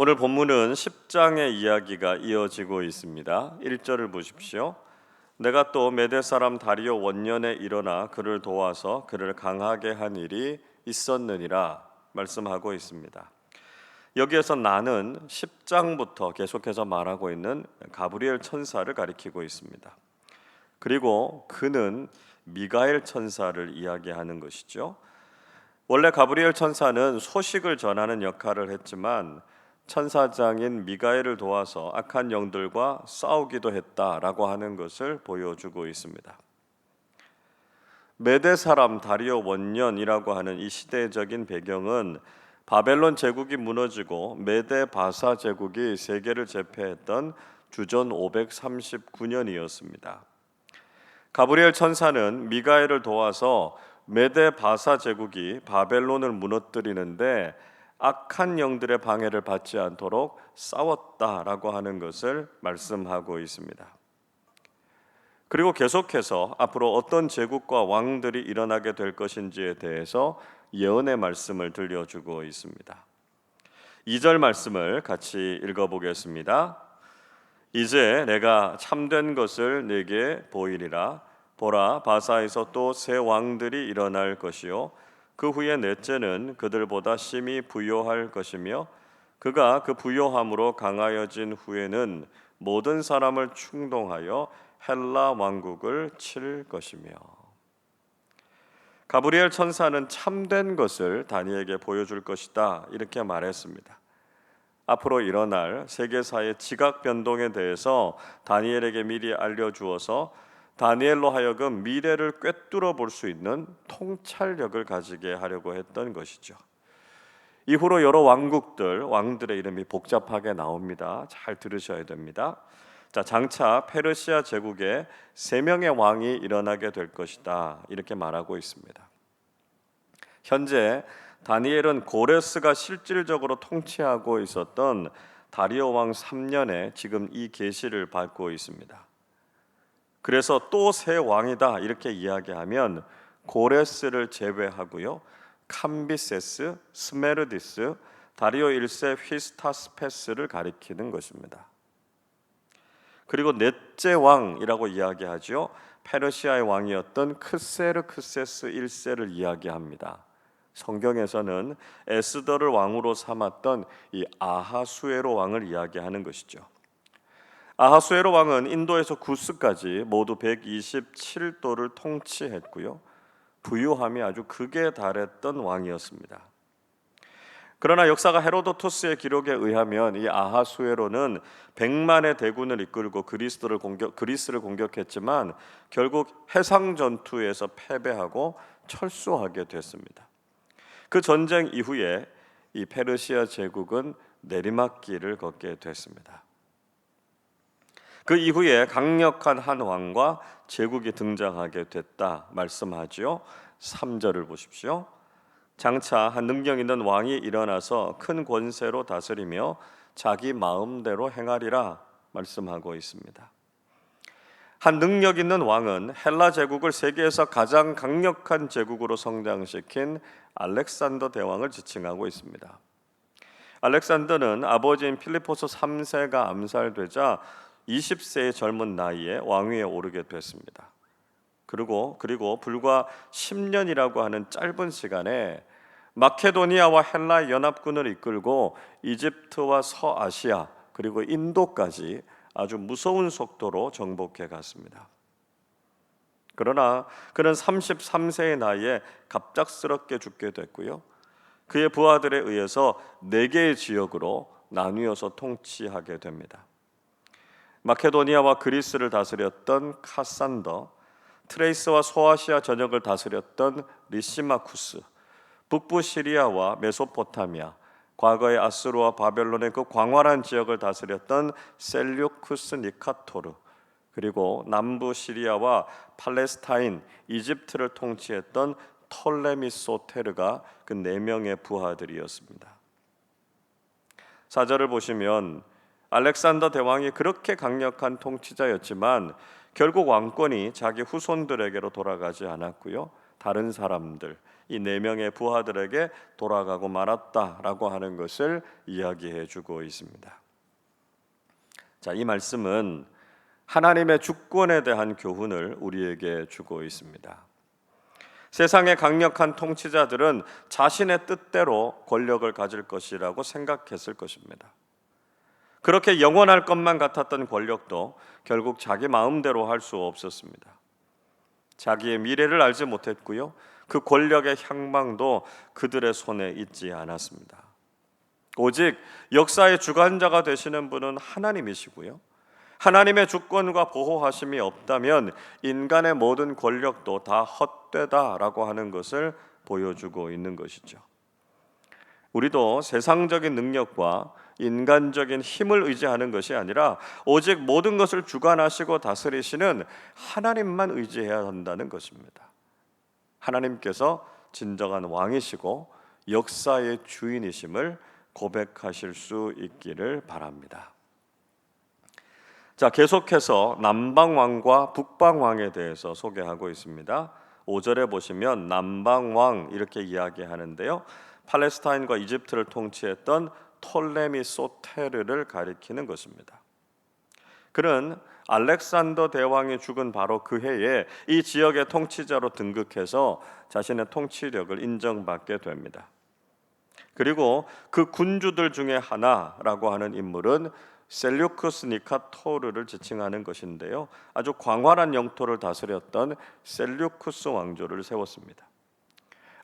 오늘 본문은 10장의 이야기가 이어지고 있습니다. 1절을 보십시오. 내가 또 메대 사람 다리오 원년에 일어나 그를 도와서 그를 강하게 한 일이 있었느니라 말씀하고 있습니다. 여기에서 나는 10장부터 계속해서 말하고 있는 가브리엘 천사를 가리키고 있습니다. 그리고 그는 미가엘 천사를 이야기하는 것이죠. 원래 가브리엘 천사는 소식을 전하는 역할을 했지만 천사장인 미가엘을 도와서 악한 영들과 싸우기도 했다라고 하는 것을 보여주고 있습니다. 메대 사람 다리오 원년이라고 하는 이 시대적인 배경은 바벨론 제국이 무너지고 메대 바사 제국이 세계를 제패했던 주전 539년이었습니다. 가브리엘 천사는 미가엘을 도와서 메대 바사 제국이 바벨론을 무너뜨리는데 악한 영들의 방해를 받지 않도록 싸웠다라고 하는 것을 말씀하고 있습니다. 그리고 계속해서 앞으로 어떤 제국과 왕들이 일어나게 될 것인지에 대해서 예언의 말씀을 들려주고 있습니다. 2절 말씀을 같이 읽어보겠습니다. 이제 내가 참된 것을 네게 보이리라. 보라, 바사에서 또 새 왕들이 일어날 것이요 그 후에 넷째는 그들보다 심히 부요할 것이며 그가 그 부요함으로 강하여진 후에는 모든 사람을 충동하여 헬라 왕국을 칠 것이며. 가브리엘 천사는 참된 것을 다니엘에게 보여줄 것이다 이렇게 말했습니다. 앞으로 일어날 세계사의 지각 변동에 대해서 다니엘에게 미리 알려주어서 다니엘로 하여금 미래를 꿰뚫어 볼 수 있는 통찰력을 가지게 하려고 했던 것이죠. 이후로 여러 왕들의 이름이 복잡하게 나옵니다. 잘 들으셔야 됩니다. 자, 장차 페르시아 제국에 3명의 왕이 일어나게 될 것이다 이렇게 말하고 있습니다. 현재 다니엘은 고레스가 실질적으로 통치하고 있었던 다리오 왕 3년에 지금 이 계시를 받고 있습니다. 그래서 또 새 왕이다 이렇게 이야기하면 고레스를 제외하고요 캄비세스, 스메르디스, 다리오 1세 휘스타스페스를 가리키는 것입니다. 그리고 넷째 왕이라고 이야기하죠. 페르시아의 왕이었던 크세르크세스 1세를 이야기합니다. 성경에서는 에스더를 왕으로 삼았던 이 아하수에로 왕을 이야기하는 것이죠. 아하수에로 왕은 인도에서 구스까지 모두 127도를 통치했고요. 부유함이 아주 극에 달했던 왕이었습니다. 그러나 역사가 헤로도토스의 기록에 의하면 이 아하수에로는 100만의 대군을 이끌고 그리스를 공격했지만 결국 해상 전투에서 패배하고 철수하게 됐습니다. 그 전쟁 이후에 이 페르시아 제국은 내리막길을 걷게 됐습니다. 그 이후에 강력한 한 왕과 제국이 등장하게 됐다 말씀하지요. 3절을 보십시오. 장차 한 능력 있는 왕이 일어나서 큰 권세로 다스리며 자기 마음대로 행하리라 말씀하고 있습니다. 한 능력 있는 왕은 헬라 제국을 세계에서 가장 강력한 제국으로 성장시킨 알렉산더 대왕을 지칭하고 있습니다. 알렉산더는 아버지인 필리포스 3세가 암살되자 20세의 젊은 나이에 왕위에 오르게 됐습니다. 그리고 불과 10년이라고 하는 짧은 시간에 마케도니아와 헬라 연합군을 이끌고 이집트와 서아시아 그리고 인도까지 아주 무서운 속도로 정복해 갔습니다. 그러나 그는 33세의 나이에 갑작스럽게 죽게 됐고요. 그의 부하들에 의해서 4개의 지역으로 나뉘어서 통치하게 됩니다. 마케도니아와 그리스를 다스렸던 카산더, 트레이스와 소아시아 전역을 다스렸던 리시마쿠스, 북부 시리아와 메소포타미아, 과거의 아수르와 바벨론의 그 광활한 지역을 다스렸던 셀류쿠스 니카토르, 그리고 남부 시리아와 팔레스타인, 이집트를 통치했던 톨레미 소테르가 그 4명의 부하들이었습니다. 4절을 보시면 알렉산더 대왕이 그렇게 강력한 통치자였지만 결국 왕권이 자기 후손들에게로 돌아가지 않았고요. 다른 사람들, 이 네 명의 부하들에게 돌아가고 말았다라고 하는 것을 이야기해 주고 있습니다. 자, 이 말씀은 하나님의 주권에 대한 교훈을 우리에게 주고 있습니다. 세상의 강력한 통치자들은 자신의 뜻대로 권력을 가질 것이라고 생각했을 것입니다. 그렇게 영원할 것만 같았던 권력도 결국 자기 마음대로 할 수 없었습니다. 자기의 미래를 알지 못했고요. 그 권력의 향망도 그들의 손에 있지 않았습니다. 오직 역사의 주관자가 되시는 분은 하나님이시고요. 하나님의 주권과 보호하심이 없다면 인간의 모든 권력도 다 헛되다라고 하는 것을 보여주고 있는 것이죠. 우리도 세상적인 능력과 인간적인 힘을 의지하는 것이 아니라 오직 모든 것을 주관하시고 다스리시는 하나님만 의지해야 한다는 것입니다. 하나님께서 진정한 왕이시고 역사의 주인이심을 고백하실 수 있기를 바랍니다. 자, 계속해서 남방왕과 북방왕에 대해서 소개하고 있습니다. 5절에 보시면 남방왕 이렇게 이야기하는데요. 팔레스타인과 이집트를 통치했던 톨레미 소테르를 가리키는 것입니다. 그는 알렉산더 대왕이 죽은 바로 그 해에 이 지역의 통치자로 등극해서 자신의 통치력을 인정받게 됩니다. 그리고 그 군주들 중에 하나라고 하는 인물은 셀류쿠스 니카토르를 지칭하는 것인데요. 아주 광활한 영토를 다스렸던 셀류쿠스 왕조를 세웠습니다.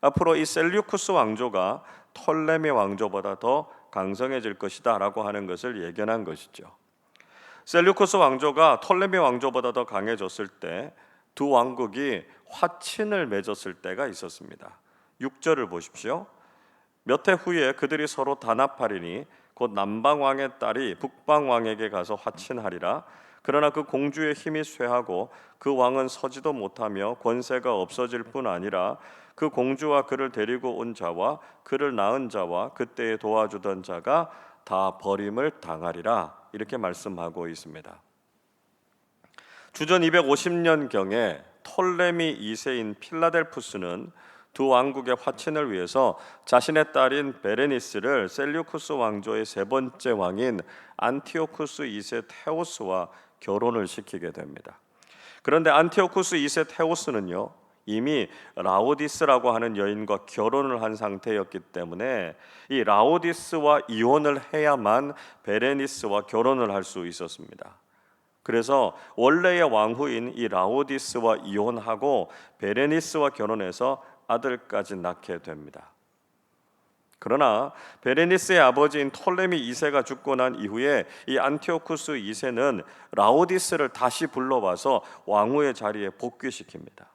앞으로 이 셀류쿠스 왕조가 톨레미 왕조보다 더 강성해질 것이다 라고 하는 것을 예견한 것이죠. 셀류쿠스 왕조가 톨레미 왕조보다 더 강해졌을 때 두 왕국이 화친을 맺었을 때가 있었습니다. 6절을 보십시오. 몇 해 후에 그들이 서로 단합하리니 곧 남방왕의 딸이 북방왕에게 가서 화친하리라. 그러나 그 공주의 힘이 쇠하고 그 왕은 서지도 못하며 권세가 없어질 뿐 아니라 그 공주와 그를 데리고 온 자와 그를 낳은 자와 그때에 도와주던 자가 다 버림을 당하리라. 이렇게 말씀하고 있습니다. 주전 250년경에 톨레미 2세인 필라델푸스는 두 왕국의 화친을 위해서 자신의 딸인 베레니스를 셀류쿠스 왕조의 세 번째 왕인 안티오쿠스 2세 테오스와 결혼을 시키게 됩니다. 그런데 안티오쿠스 2세 테오스는요, 이미 라오디스라고 하는 여인과 결혼을 한 상태였기 때문에 이 라오디스와 이혼을 해야만 베레니스와 결혼을 할 수 있었습니다. 그래서 원래의 왕후인 이 라오디스와 이혼하고 베레니스와 결혼해서 아들까지 낳게 됩니다. 그러나 베레니스의 아버지인 톨레미 2세가 죽고 난 이후에 이 안티오쿠스 2세는 라오디스를 다시 불러와서 왕후의 자리에 복귀시킵니다.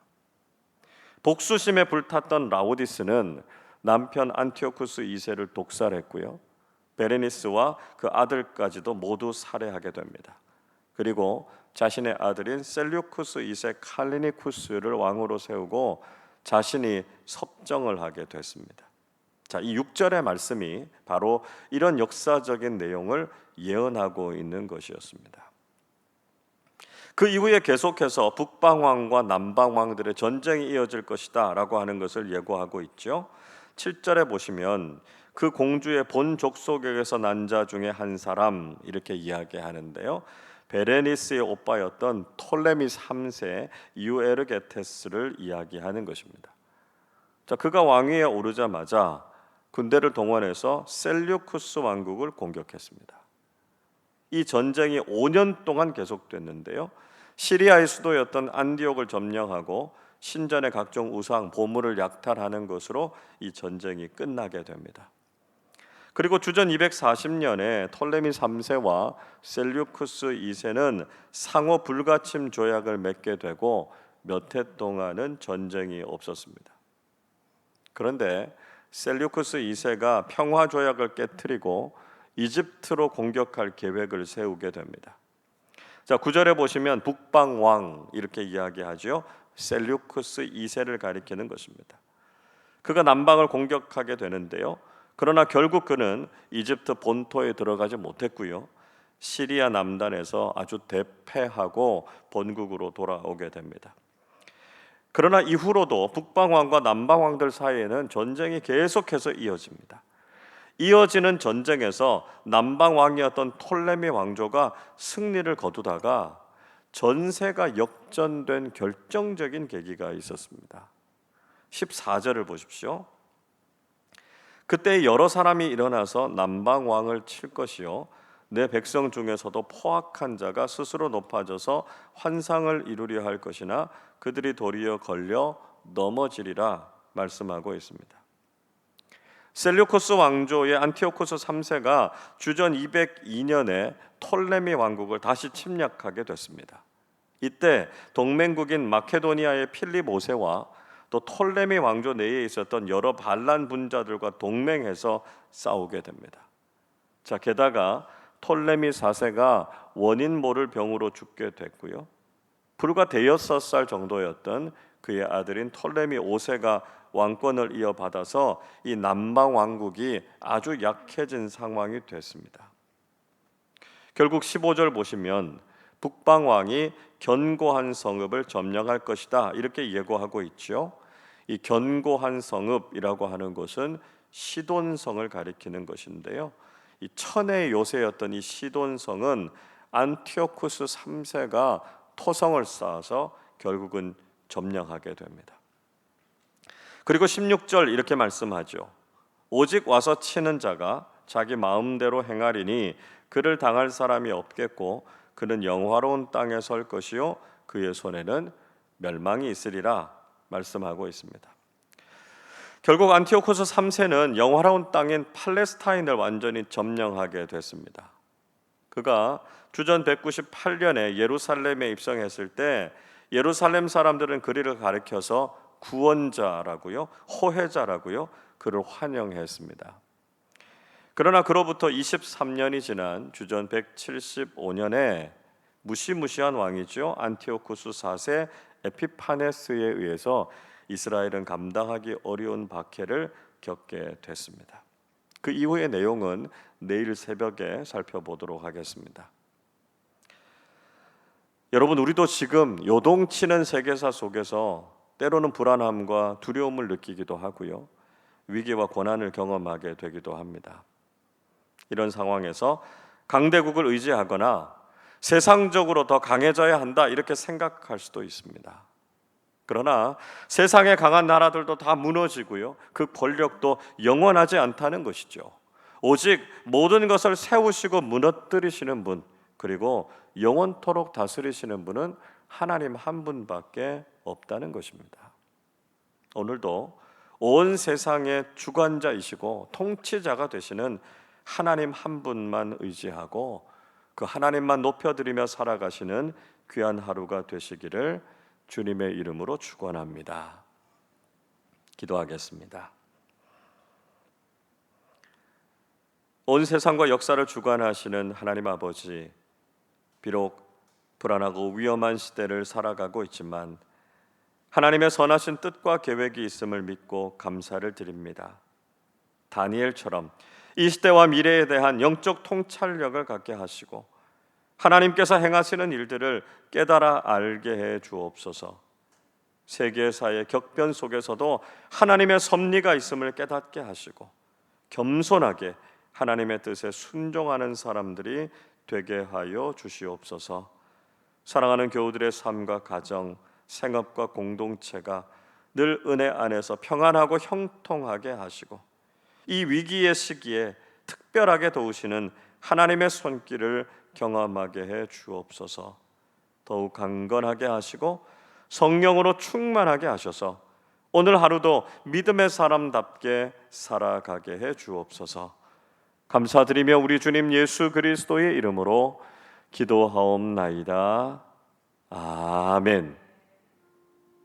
복수심에 불탔던 라오디스는 남편 안티오쿠스 2세를 독살했고요. 베레니스와 그 아들까지도 모두 살해하게 됩니다. 그리고 자신의 아들인 셀류쿠스 2세 칼리니쿠스를 왕으로 세우고 자신이 섭정을 하게 됐습니다. 자, 이 6절의 말씀이 바로 이런 역사적인 내용을 예언하고 있는 것이었습니다. 그 이후에 계속해서 북방왕과 남방왕들의 전쟁이 이어질 것이다 라고 하는 것을 예고하고 있죠. 7절에 보시면 그 공주의 본 족속에게서 난 자 중에 한 사람 이렇게 이야기하는데요. 베레니스의 오빠였던 톨레미 3세 유에르게테스를 이야기하는 것입니다. 자, 그가 왕위에 오르자마자 군대를 동원해서 셀류쿠스 왕국을 공격했습니다. 이 전쟁이 5년 동안 계속됐는데요. 시리아의 수도였던 안디옥을 점령하고 신전의 각종 우상, 보물을 약탈하는 것으로 이 전쟁이 끝나게 됩니다. 그리고 주전 240년에 톨레미 3세와 셀류쿠스 2세는 상호 불가침 조약을 맺게 되고 몇 해 동안은 전쟁이 없었습니다. 그런데 셀류쿠스 2세가 평화 조약을 깨트리고 이집트로 공격할 계획을 세우게 됩니다. 자, 9절에 보시면 북방왕 이렇게 이야기하죠. 셀류쿠스 2세를 가리키는 것입니다. 그가 남방을 공격하게 되는데요. 그러나 결국 그는 이집트 본토에 들어가지 못했고요. 시리아 남단에서 아주 대패하고 본국으로 돌아오게 됩니다. 그러나 이후로도 북방왕과 남방왕들 사이에는 전쟁이 계속해서 이어집니다. 이어지는 전쟁에서 남방왕이었던 톨레미 왕조가 승리를 거두다가 전세가 역전된 결정적인 계기가 있었습니다. 14절을 보십시오. 그때 여러 사람이 일어나서 남방왕을 칠 것이요 내 백성 중에서도 포악한 자가 스스로 높아져서 환상을 이루려 할 것이나 그들이 도리어 걸려 넘어지리라 말씀하고 있습니다. 셀류코스 왕조의 안티오코스 3세가 주전 202년에 톨레미 왕국을 다시 침략하게 됐습니다. 이때 동맹국인 마케도니아의 필립 5세와 또 톨레미 왕조 내에 있었던 여러 반란 분자들과 동맹해서 싸우게 됩니다. 자, 게다가 톨레미 4세가 원인 모를 병으로 죽게 됐고요. 불과 대여섯 살 정도였던 그의 아들인 톨레미 5세가 왕권을 이어받아서 이 남방 왕국이 아주 약해진 상황이 됐습니다. 결국 15절 보시면 북방 왕이 견고한 성읍을 점령할 것이다 이렇게 예고하고 있죠. 이 견고한 성읍이라고 하는 것은 시돈성을 가리키는 것인데요. 이 천의 요새였던 이 시돈성은 안티오쿠스 3세가 토성을 쌓아서 결국은 점령하게 됩니다. 그리고 16절 이렇게 말씀하죠. 오직 와서 치는 자가 자기 마음대로 행하리니 그를 당할 사람이 없겠고 그는 영화로운 땅에 설 것이요 그의 손에는 멸망이 있으리라 말씀하고 있습니다. 결국 안티오코스 3세는 영화로운 땅인 팔레스타인을 완전히 점령하게 됐습니다. 그가 주전 198년에 예루살렘에 입성했을 때 예루살렘 사람들은 그를 가리켜서 구원자라고요, 호혜자라고요, 그를 환영했습니다. 그러나 그로부터 23년이 지난 주전 175년에 무시무시한 왕이죠, 안티오쿠스 4세 에피파네스에 의해서 이스라엘은 감당하기 어려운 박해를 겪게 됐습니다. 그 이후의 내용은 내일 새벽에 살펴보도록 하겠습니다. 여러분, 우리도 지금 요동치는 세계사 속에서 때로는 불안함과 두려움을 느끼기도 하고요, 위기와 고난을 경험하게 되기도 합니다. 이런 상황에서 강대국을 의지하거나 세상적으로 더 강해져야 한다 이렇게 생각할 수도 있습니다. 그러나 세상의 강한 나라들도 다 무너지고요, 그 권력도 영원하지 않다는 것이죠. 오직 모든 것을 세우시고 무너뜨리시는 분, 그리고 영원토록 다스리시는 분은 하나님 한 분밖에 없다는 것입니다. 오늘도 온 세상의 주관자이시고 통치자가 되시는 하나님 한 분만 의지하고 그 하나님만 높여드리며 살아가시는 귀한 하루가 되시기를 주님의 이름으로 축원합니다. 기도하겠습니다. 온 세상과 역사를 주관하시는 하나님 아버지, 비록 불안하고 위험한 시대를 살아가고 있지만 하나님의 선하신 뜻과 계획이 있음을 믿고 감사를 드립니다. 다니엘처럼 이 시대와 미래에 대한 영적 통찰력을 갖게 하시고 하나님께서 행하시는 일들을 깨달아 알게 해 주옵소서. 세계사의 격변 속에서도 하나님의 섭리가 있음을 깨닫게 하시고 겸손하게 하나님의 뜻에 순종하는 사람들이 되게 하여 주시옵소서. 사랑하는 교우들의 삶과 가정, 생업과 공동체가 늘 은혜 안에서 평안하고 형통하게 하시고 이 위기의 시기에 특별하게 도우시는 하나님의 손길을 경험하게 해 주옵소서. 더욱 강건하게 하시고 성령으로 충만하게 하셔서 오늘 하루도 믿음의 사람답게 살아가게 해 주옵소서. 감사드리며 우리 주님 예수 그리스도의 이름으로 기도하옵나이다. 아멘.